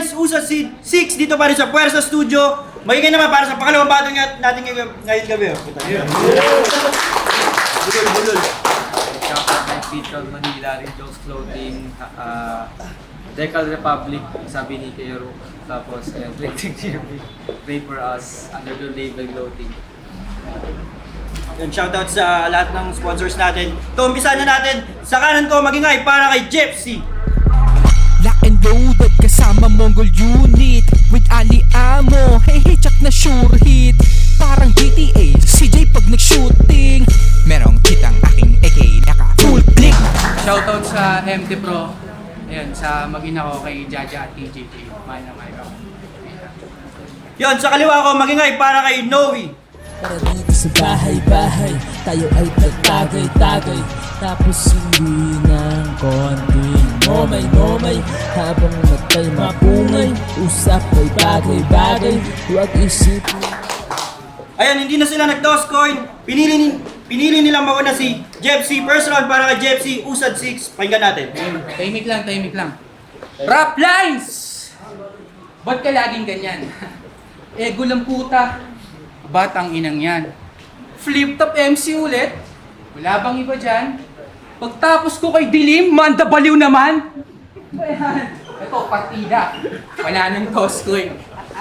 Friends, Usad 6 dito pa rin sa Puwersa Studio. Magiging naman para sa pangalawang battle natin ngayon gabi. Budol. Shoutout kay Petrol Manila, Joe's Clothing, Decal Republic, sabi ni Kero. Tapos, Electric GMB, Pray for Us, under the label Clothing. Yan, shoutout sa lahat ng sponsors natin. Ito, umpisa na natin. Sa kanan ko, magingay para kay Jepsy. Lock and loaded kasama Mongol unit with Ali Amo. Hey, check na sure hit. Parang GTA, CJ pag nag-shooting. Merong kitang aking AK, naka full click. Shoutout sa MT Pro. Ayun, sa mag-ina ko kay Jaja at TJJ. Mahal na mahal ako. Yon, sa kaliwa ko, magingay para kay Noe. Para dito sa bahay-bahay, tayo ay tatagay-tagay. Tapos hindi ng konting nomay-nomay. Habang matay mapungay, usap ay bagay-bagay. Huwag isipin. Ayan, hindi na sila nag-toss coin. Pinili nilang mauna si Jepsy. First round para kay Jepsy, Usad 6. Pakinggan natin. Tahimik lang. Rap lines! Ba't ka laging ganyan? Ego lang puta. Ba't ang inang yan? Flip top MC ulit? Wala bang iba dyan? Pagtapos ko kay Dilim, mandabaliw naman! Ayan. Ito, partida. Wala nang toss coin.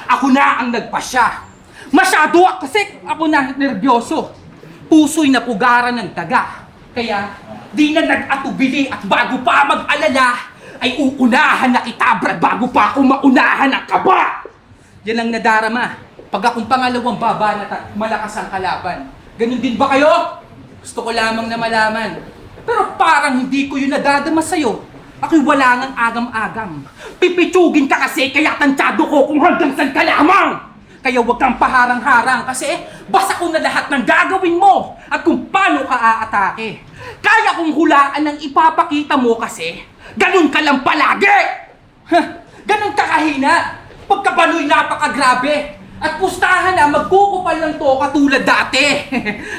Ako na ang nagpasya. Masyado kasi ako na nervyoso. Puso'y napugaran ng daga. Kaya, di na nag-atubili at bago pa mag-alala, ay uunahan na kita, Brad, bago pa ako maunahan ang kaba! Yan ang nadarama. Pag akong pangalawang babanat, malakas ang kalaban. Ganun din ba kayo? Gusto ko lamang na malaman. Pero parang hindi ko yun nadadama sa'yo. Ako'y wala ngang agam-agam. Pipitsugin ka kasi kaya tansyado ko kung hanggang saan ka lamang! Kaya huwag kang paharang-harang kasi basa ko na lahat ng gagawin mo at kung paano ka aatake. Kaya kong hulaan ang ipapakita mo kasi ganun ka lang palagi! Ganun ka kahina! Pagkabaloy napakagrabe! At pustahan na magkukupal lang to katulad dati!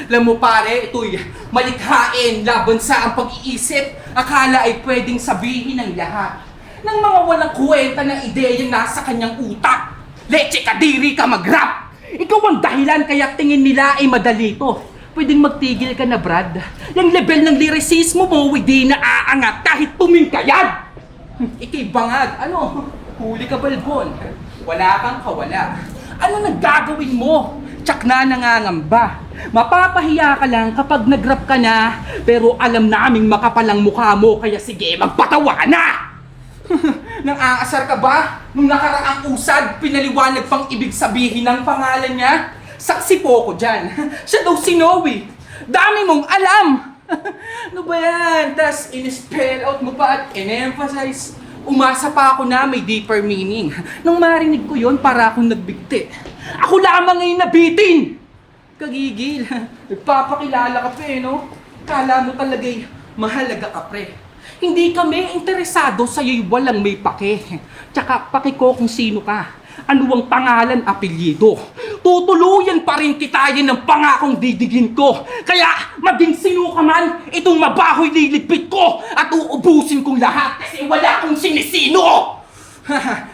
Alam mo pare, ito'y malikhain laban sa ang pag-iisip. Akala ay pwedeng sabihin ng lahat ng mga walang kwenta na ideyang nasa kanyang utak. Leche kadiri ka mag-rap! Ikaw ang dahilan kaya tingin nila ay madali to. Pwedeng magtigil ka na, Brad. Yung level ng lyricismo mo, hindi na aangat kahit tumingkayad! Ikay bangag, ano? Huli ka balbon. Wala kang kawala. Ano naggagawin mo? Tsak na nangangamba. Mapapahiya ka lang kapag nag-rap ka na, pero alam naming makapalang mukha mo, kaya sige, magpatawa na! Nang aasar ka ba? Nung nakaraang usad, pinaliwanag pang ibig sabihin ng pangalan niya? Saksi po ko dyan. Siya daw si Noe. Dami mong alam! Ano ba yan? Tas in-spell out mo pa at in-emphasize. Umasa pa ako na may deeper meaning. Nang marinig ko yon para akong nagbigti. Ako lamang ay nabitin! Kagigil. Nagpapakilala ka pa no? Kala mo talaga'y mahalaga ka pre. Hindi kami interesado sa'yo'y walang may pake. Tsaka pake ko kung sino ka. Ano ang pangalan, apelyido. Tutuluyan pa rin kita yan ng pangakong didigin ko. Kaya maging sino ka man, itong mabaho'y liligpit ko at uubusin kong lahat kasi wala akong sinisino.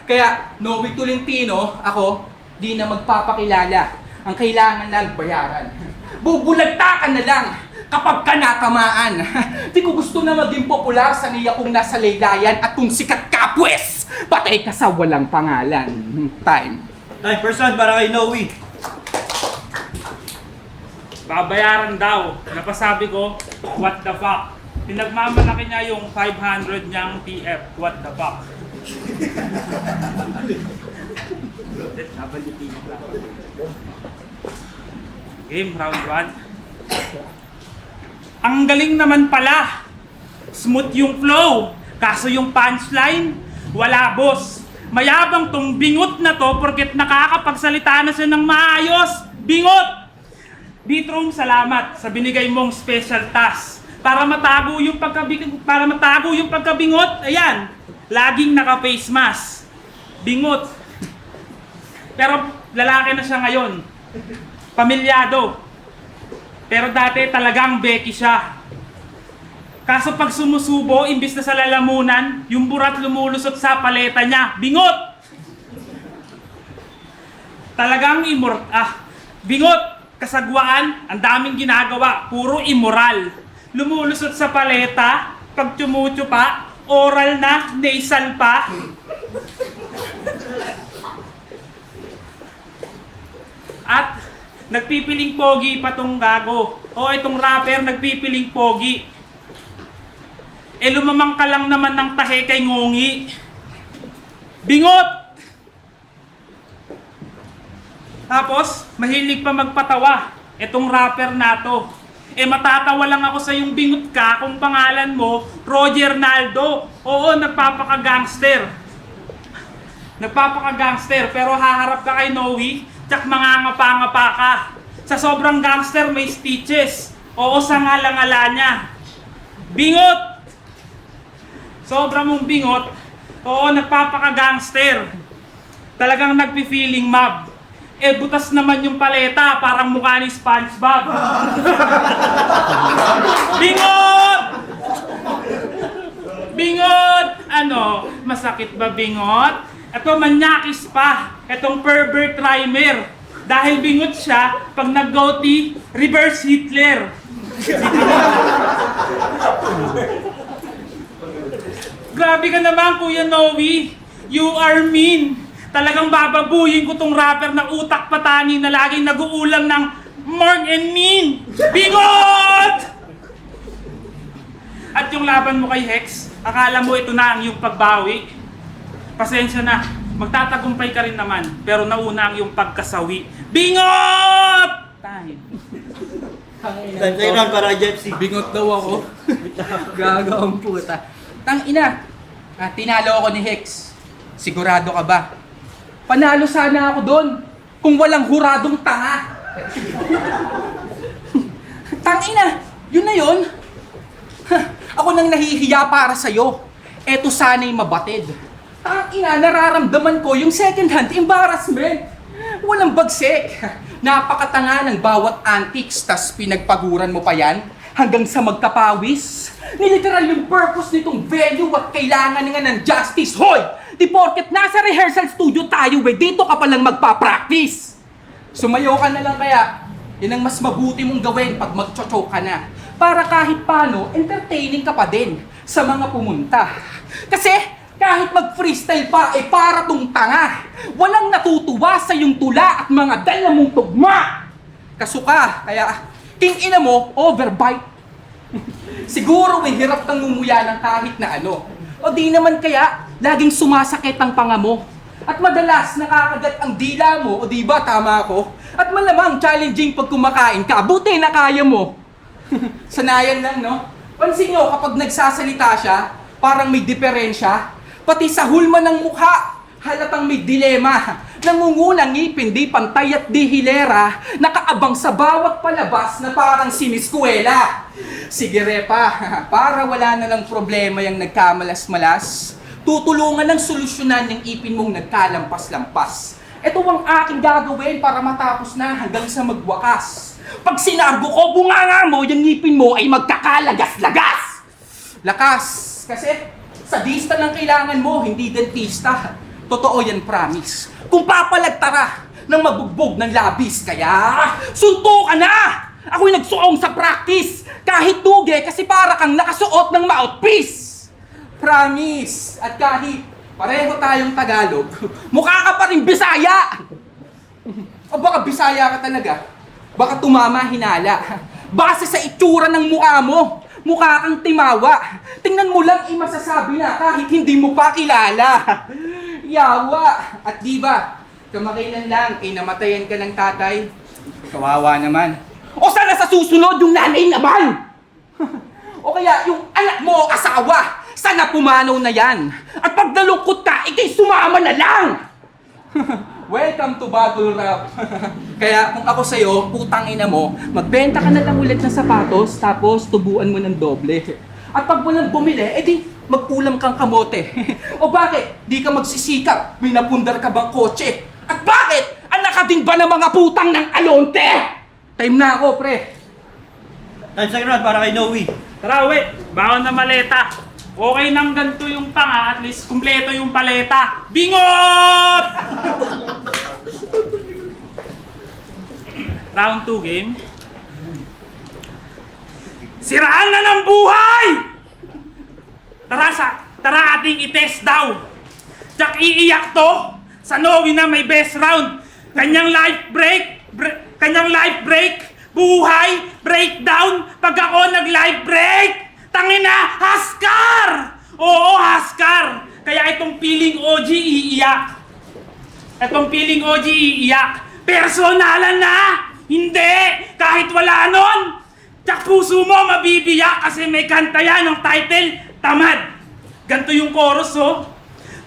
Kaya Noe Tolentino, ako, di na magpapakilala. Ang kailangan lang bayaran. Bubulagta ka na lang kapag ka natamaan. Di ko gusto na maging popular sa niya kung nasa laylayan at kung sikat ka pwes, patay ka sa walang pangalan. Time. Time, first round para kay Noe. Babayaran daw. Napasabi ko, what the fuck? Pinagmamalaki niya yung 500 niyang PF. What the fuck? Game, round 1. Ang galing naman pala. Smooth yung flow. Kaso yung punchline, wala boss. Mayabang tong bingot na to porket nakakapagsalita na siya ng maayos. Bingot! Bitrong salamat sa binigay mong special task. Para matago yung pagkabingot, ayan, laging naka-face mask. Bingot. Pero lalaki na siya ngayon. Pamilyado. Pero dati talagang Becky siya. Kaso pag sumusubo, imbis na sa lalamunan, yung burat lumulusot sa paleta niya. Bingot! Talagang bingot, kasagwaan, ang daming ginagawa, puro immoral. Lumulusot sa paleta, pag tumutupa, oral na, nasal pa. At nagpipiling pogi pa tong gago. O itong rapper nagpipiling pogi. Lumamang ka lang naman ng tahe kay ngongi. Bingot! Tapos, mahilig pa magpatawa. Itong rapper na to. Matatawa lang ako sa yung bingot ka kung pangalan mo, Roger Naldo. Oo, nagpapaka-gangster. Nagpapaka-gangster, pero haharap ka kay Noe, tsak mangangapa-ngapa ka. Sa sobrang gangster, may speeches. Oo, sa ngala-ngala niya. Bingot! Sobra mong bingot. Oo, nagpapaka-gangster. Talagang nagpi-feeling mob. Butas naman yung paleta, parang mukha ni SpongeBob. Bingot! Bingot! Ano, masakit ba bingot? Ito, manyakis pa. Itong pervert rhymer. Dahil bingot siya, pag nag-goatee, reverse Hitler. Grabe ka naman, Kuya Noe. You are mean. Talagang bababuyin ko tong rapper na utak patani na laging nag-uulam ng Mark and Mean. Bingot! At yung laban mo kay Hex, akala mo ito na ang iyong pagbawi. Pasensya na, magtatagumpay ka rin naman, pero nauna ang iyong pagkasawi. Bingot! Time. Time sa round para kay Jepsy. Bingot daw ako. Gagawang puta. Tangina, tinalo ako ni Hex. Sigurado ka ba? Panalo sana ako doon kung walang huradong tanga. Tangina, yun na yun. Ako nang nahihiya para sa'yo. Eto sana'y mabatid. Tangina, nararamdaman ko yung second-hand embarrassment. Walang bagsik. Napakatanga ng bawat antics, tas pinagpaguran mo pa yan hanggang sa magkapawis. Niliteral yung purpose nitong venue at kailangan nga ng justice. Hoy! Di porket nasa rehearsal studio tayo, dito ka palang magpa-practice. Sumayo ka na lang kaya. Yan ang mas mabuti mong gawin pag mag-chocho ka na. Para kahit paano, entertaining ka pa din sa mga pumunta. Kasi kahit mag-freestyle pa, para tong tanga. Walang natutuwa sa yung tula at mga dala mong tugma. Kasuka, kaya king ina mo, overbite. Siguro may hirap kang ngumuya ng kahit na ano. O di naman kaya, laging sumasakit ang panga mo. At madalas nakakagat ang dila mo, o di ba tama ako? At malamang challenging pag kumakain ka, buti na kaya mo. Sanayan lang, no? Pansin nyo, kapag nagsasalita siya, parang may diferensya. Pati sa hulma ng mukha, halatang may dilema. Nangungunang ngipin, di pantay at di hilera, nakaabang sa bawat palabas na parang siniskwela. Sige repa, para wala na lang problema yung nagkamalas-malas, tutulungan ng solusyonan yung ipin mong nagkalampas-lampas. Ito ang aking gagawin para matapos na hanggang sa magwakas. Pag sinargo ko, bunganga mo, yung ngipin mo ay magkakalagas-lagas. Lakas, kasi sadista lang kailangan mo, hindi dentista. Totoo yan, promise. Kung papalagtara ng mabugbog ng labis, kaya sunto ka na! Ako'y nagsuong sa practice, kahit duge kasi para kang nakasuot ng mouthpiece. Promise. At kahit pareho tayong Tagalog, mukha ka pa rin Bisaya. O baka Bisaya ka talaga? Baka tumama hinala. Base sa itsura ng mukha mo, mukha kang Timawa. Tingnan mo lang masasabi na kahit hindi mo pa kilala. Yawa. At diba, kamakailan lang, namatayan ka ng tatay. Kawawa naman. O sana sa susunod yung nanay naman! O kaya yung anak mo o asawa, sana pumanaw na yan. At pag nalungkot ka, ikay sumama na lang! Welcome to Battle Rap. Kaya kung ako sa'yo, putang ina mo, magbenta ka na lang ulit ng sapatos, tapos tubuan mo ng doble. At pag walang bumili, edi magkulam kang kamote. O bakit? Di ka magsisikap, may napundar ka bang kotse? At bakit? Anak ka din ba ng mga putang ng alonte? Time na ako, pre. Time sa round para kay Noe. Tara, uwi. Baon na maleta. Okay nang ganito yung panga, at least kumpleto yung paleta. Bingot! Round 2 game. Siraan na ng buhay! Tara ating i-test daw. Tsak iiyak to sa Noe na may best round. Kanyang life break, buhay, breakdown, pag ako nag-life break. Tangina, Haskar! Oo, Haskar! Kaya itong feeling OG iiyak. Personalan na! Hindi! Kahit wala nun! Tsak puso mo mabibiyak kasi may kanta yan ng title, Tamad. Ganto yung chorus, oh.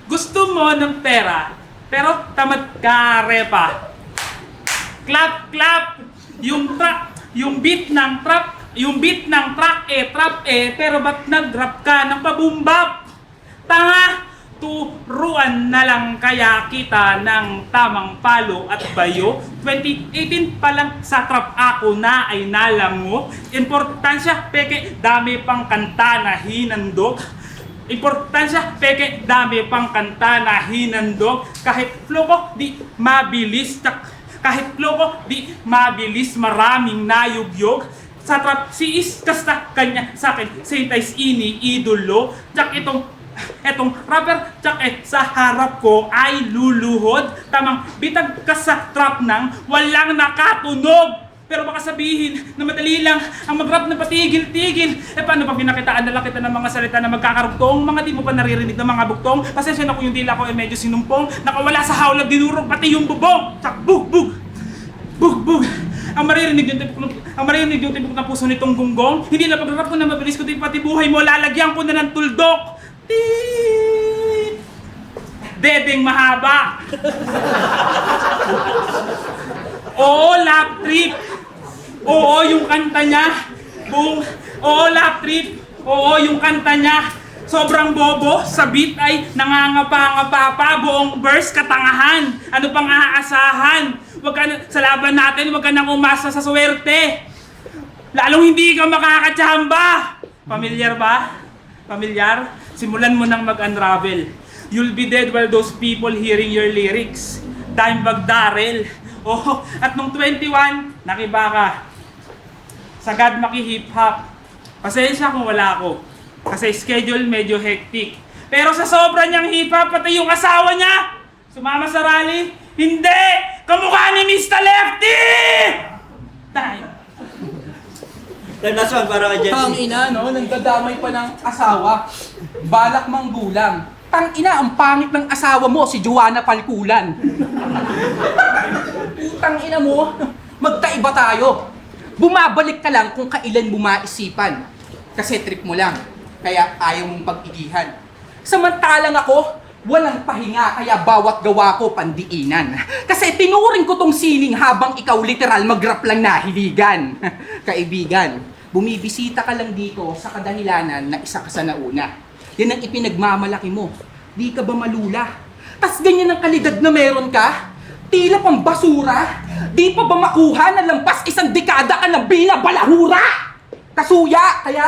Gusto mo ng pera, pero tamad ka, repa. Clap, clap! Yung beat ng track, trap pero ba't nag-rap ka ng pabumbap? Tanga! Turuan na lang kaya kita ng tamang palo at bayo. 2018 pa lang sa trap ako na ay nalango. Importansya, peke, dami pang kanta na hinandog. Kahit flow ko di mabilis, maraming nayugyog. Sa trap si is kasta kanya sa akin, Saint-Ice ini-idolo. Tsak etong rapper, tsak sa harap ko ay luluhod. Tamang bitag ka sa trap nang walang nakatunog. Pero baka sabihin na madali lang ang mag-rap na patigil-tigil. Paano pag binakitaan na lang kita ng mga salita na magkakarugtong? Mga di mo pa naririnig ng mga buktong. Pasensya na kung yung dila ko ay medyo sinumpong. Nakawala sa hawlag, dinurog pati yung bubong. Tsak, bug. Ang maririnig yung tibok ng puso nitong gunggong. Hindi na pag-rap ko na mabilis, kundi pati buhay mo lalagyan ko na ng tuldok. Dedeng mahaba. Oo, lap trip. Oo, yung kanta niya. Lap trip. Oo, yung kanta niya. Sobrang bobo, sa beat ay nangangapa-ngapa pa, buong verse katangahan. Ano pang aasahan? Sa laban natin, wag ka nang umasa sa swerte. Lalong hindi ka makakatsamba. Pamilyar ba? Pamilyar? Simulan mo nang mag-unravel. You'll be dead while those people hearing your lyrics. Dimebag Darrell. Oh, at nung 21, nakiba ka. Sagad maki-hip-hop. Pasensya kung wala ako. Kasi schedule medyo hectic. Pero sa sobra niyang hip-hop, pati yung asawa niya, sumama sa rally. Hindi! Kamukha ni Mr. Lefty! Time. Last one para kay Tang Jesse. ina, no? Nagdadamay pa ng asawa. Balak mang gulang. Tang ina, ang pangit ng asawa mo, si Joanna Palkulan. Tang ina mo, magkaiba tayo. Bumabalik ka lang kung kailan mo maisipan. Kasi trip mo lang, kaya ayaw mong pag-igihan. Samantalang ako, walang pahinga, kaya bawat gawa ko pandiinan. Kasi tinuring ko tong sining habang ikaw literal mag-rap lang nahiligan. Kaibigan, bumibisita ka lang dito sa kadahilanan na isa ka sa nauna. Yan ang ipinagmamalaki mo. Di ka ba malula? Tas ganyan ang kalidad na meron ka? Tila pang basura? Di pa ba makuha na lampas isang dekada ka ng binabalahura? Kasuya, kaya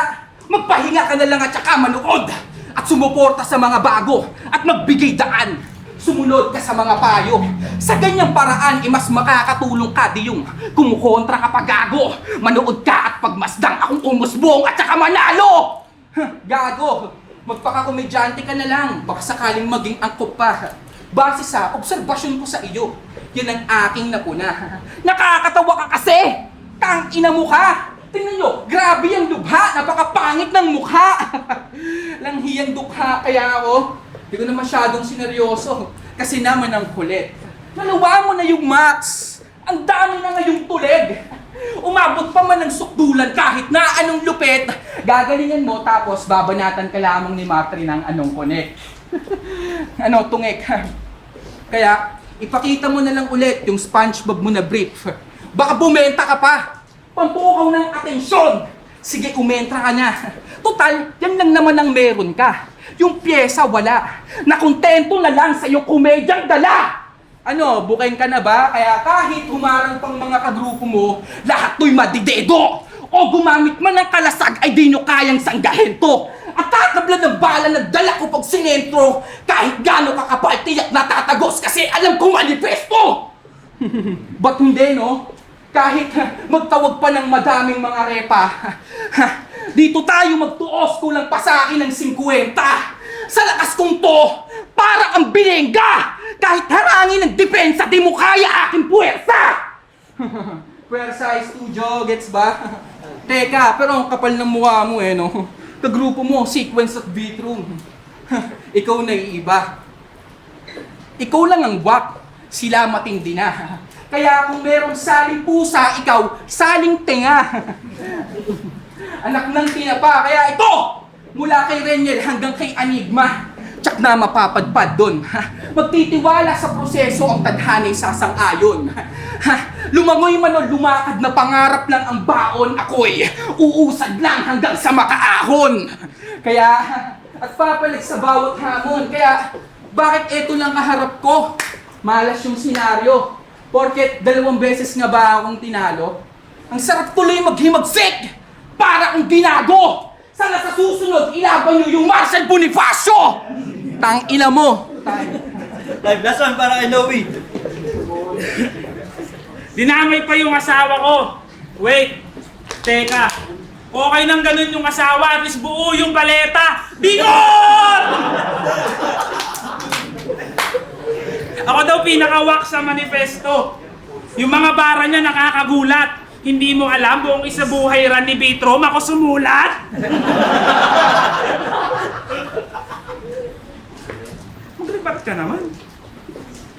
magpahinga ka na lang at saka manood at sumuporta sa mga bago at magbigay daan. Sumunod ka sa mga payo. Sa ganyang paraan, mas makakatulong ka di yung kumukontra ka pa gago. Manood ka at pagmasdang akong umusbong at saka manalo! Gago, magpakakomedyante ka na lang. Baka sakaling maging angkop pa. Base sa obserbasyon ko sa iyo, yan ang aking napuna. Nakakatawa ka kasi! Tang ina mo ka! Tingnan nyo, grabe yung lubha, napakapangit ng mukha. Langhiyang dukha, kaya ako, di ko na masyadong sineryoso. Kasi naman ang kulit. Nalawa mo na yung max. Ang dami na ngayong tulig. Umabot pa man ng sukdulan kahit na anong lupit. Gagalingan mo tapos babanatan ka lamang ni Matri ng anong connect. Tungek. Kaya, ipakita mo na lang ulit yung SpongeBob mo na brief. Baka bumenta ka pa. Pampukaw ng atensyon. Sige, umentra ka na. Total, yan lang naman ang meron ka. Yung pyesa wala. Nakontento na lang sa iyong komedyang dala. Bukain ka na ba? Kaya kahit humarang pang mga kagrupo mo, lahat to'y madidedo. O gumamit man ng kalasag ay di nyo kayang sanggahin to. At tatabla ng bala na dala ko pag sinentro. Kahit gano'n kakapal, tiyak natatagos kasi alam kong manifesto. Ba't hindi, no? Kahit magtawag pa ng madaming mga repa, dito tayo magtuos kulang pa sa akin ng 50. Sa lakas kong to, para ang binengga! Kahit harangin ng depensa, di mo kaya aking puwersa! Puwersa studio, gets ba? Teka, pero ang kapal ng mukha mo no? Kagrupo mo, sequence at beatroom. Ikaw na iiba. Ikaw lang ang wak, sila matindi na. Kaya kung merong saling pusa, ikaw saling tenga. Anak ng tinapa, kaya ito! Mula kay Reniel hanggang kay Enigma, tsak na mapapadpad dun. Magtitiwala sa proseso ang tadhana'y sasang-ayon. Lumangoy man o lumakad na pangarap lang ang baon, ako'y uusad lang hanggang sa makaahon. Kaya, at papalag sa bawat hamon. Kaya, bakit eto lang kaharap ko? Malas yung senaryo. Porket 2 beses nga ba akong tinalo? Ang sarap tuloy maghimagsik! Para kung ginago! Sana sa susunod, ilaban nyo yung Marcel Bonifacio! Tang ina mo! Live last one para kay Noe. Dinamay pa yung asawa ko. Wait, teka. Okay nang ganun yung asawa, at least buo yung paleta. Bingon! Ako daw pinakawak sa manifesto. Yung mga bara niya nakakagulat. Hindi mo alam buong isabuhay ran ni Bitrom ako sumulat? Mag-rebat ka naman.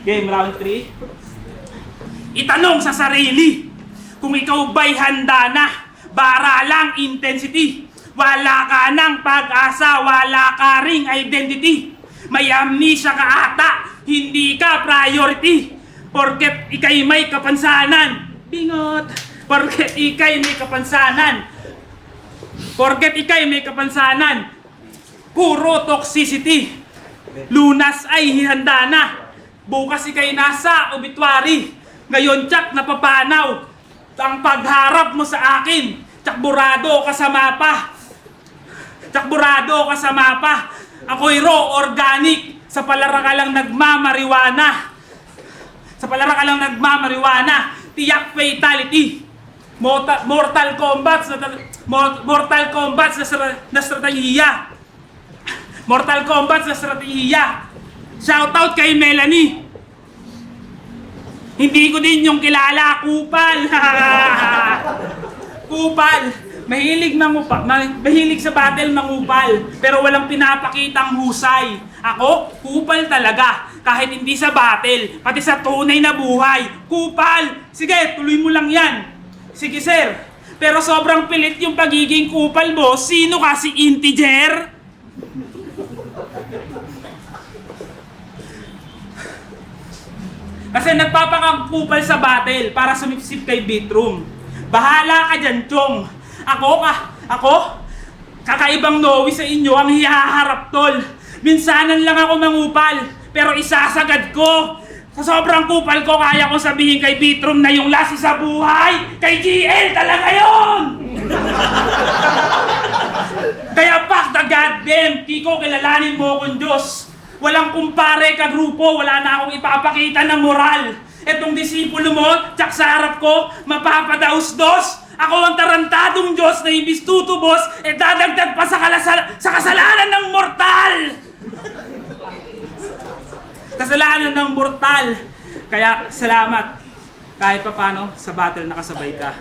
Game round 3. Itanong sa sarili kung ikaw ba'y handa na. Bara lang intensity. Wala ka ng pag-asa, wala ka ring identity. May amnesia ka ata, hindi ka priority. Porket ikay may kapansanan. Bingot! Porket ikay may kapansanan. Porket ikay may kapansanan. Puro toxicity. Lunas ay hihanda na. Bukas ikay nasa obituary. Ngayon tsak napapanaw. Ang pagharap mo sa akin. Tsakburado ka sa mapa. Tsakburado ka sa mapa. Ako'y raw organic. Sa palara ka lang nagmamariwana. Sa palara ka lang nagmamariwana. Tiyak fatality. Mortal Kombat na strategiya. Mortal Kombat na strategiya. Shoutout kay Melanie. Hindi ko din yung kilala, kupal. Kupal. Mahilig sa battle mangupal, pero walang pinapakitang husay. Ako, kupal talaga. Kahit hindi sa battle, pati sa tunay na buhay. Kupal. Sige, tuloy mo lang yan. Sige sir, pero sobrang pilit yung pagiging kupal mo. Sino kasi integer? Kasi nagpapakakupal sa battle para sumipsip kay Bitrom. Bahala ka dyan, Chong. Ako, kakaibang Noe sa inyo ang hihaharap tol. Minsanan lang ako mangupal, pero isasagad ko. Sa sobrang kupal ko, kaya ko sabihin kay Bitrom na yung lasi sa buhay, kay GL talaga yun! Kaya fuck the goddamn, Kiko, kilalanin mo akong Diyos. Walang kumpare ka grupo, wala na akong ipapakita ng moral. Etong disipulo mo, tsak sa harap ko, mapapadaos-dos. Ako ang tarantadong Diyos na imbis tutubos, dadagdag pa sa kasalanan ng mortal! Kasalanan ng mortal. Kaya salamat kahit papano sa battle nakasabay ka.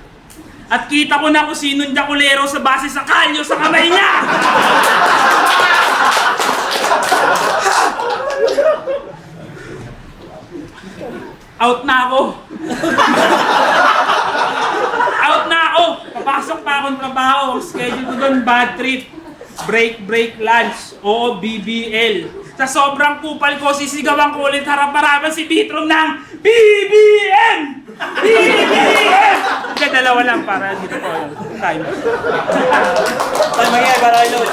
At kita ko na kung sinong Jaculero sa base sa kalyo sa kamay niya! Out na ako! Out na ako! Papasok pa akong trabaho. Schedule ko doon bad trip. Break, lunch. Oo, BBL. Sa sobrang kupal ko, sisigawan ko ulit harap-harapan si Bitrom ng BBM! BBM! Hindi, dalawa lang para dito po yung time. Time again para kay Noe.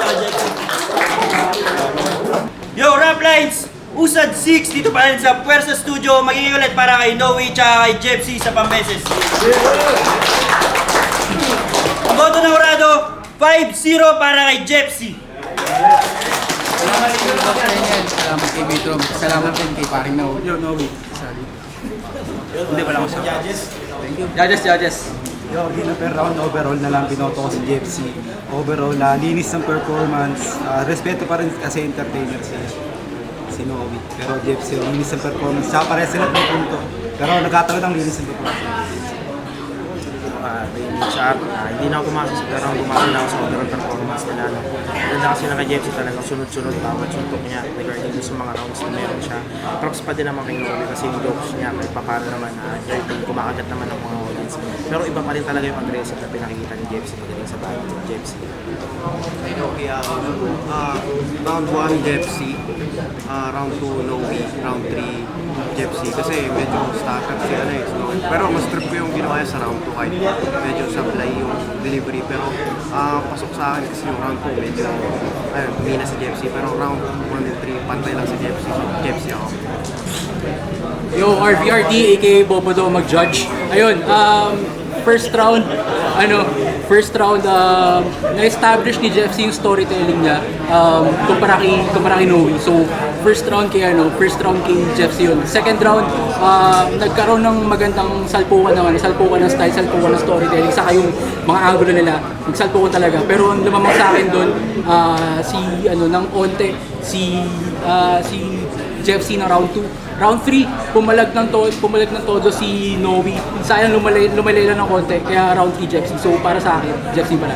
Yo, rap lines! Usad 6 dito pa rin sa Puwersa Studio. Magiging ulit para kay Noe tsaka kay Jepsy sa pambeses. Ang boto ng Horado, 5-0 para kay Jepsy. Salamat kay Bitrom. Salamat din kay paring Noe. Yo, Noe. Hindi, wala ko sa judges. Judges. Yo, di na per round, overall na lang binoto ko si Jeffsy. Overall, linis ng performance. Respeto pa rin kasi entertainer si Noe. Pero Jeffsy, linis ng performance. Tsaka pares sila ng punto. Pero nagkataon ang linis ng performance. Hindi na ako pumasok sa pero pumasok na ako sa overall performance nila. Ganda kasi naka Jeffsy talagang sunod-sunod bawat suntok niya regarding sa mga rounds na meron siya. Props pa din naman kay Noe kasi yung jokes niya kahit pa paano naman kumakagat naman ng mga audience. Pero iba pa rin talaga yung aggressive na pinakikita ni Jeffsy pagdating sa battle ng Jeffsy. Round 1 Jeffsy, round 2 Noe, round 3 Jeffsy kasi medyo stacker si Snowy. Pero mas trip ko yung ginawa niya sa round 2 kahit medyo sablay yung delivery. Pero pasok sa akin kasi yung round 2 medyo mina si Jeffsy. Pero round 1 and 3 pantay lang si Jeffsy. So Jeffsy ako. Yo, RVRD, aka Bobodo mag-judge. Ayun, first round, na-establish ni Jeffsy yung storytelling niya kumpara kay Noe. So, first round kay Jeffsy yun. Second round, nagkaroon ng magandang salpukan ng style, salpukan ng storytelling, saka yung mga angulo nila, nagsalpukan talaga. Pero ang lumamang sa akin doon, ng onte, si Jeffsy na round 2. Round 3, pumalag ng todo si Noe. Sayang lumalay lang ng konti, kaya round 3 Jeffsy. So para sa akin, Jeffsy pala.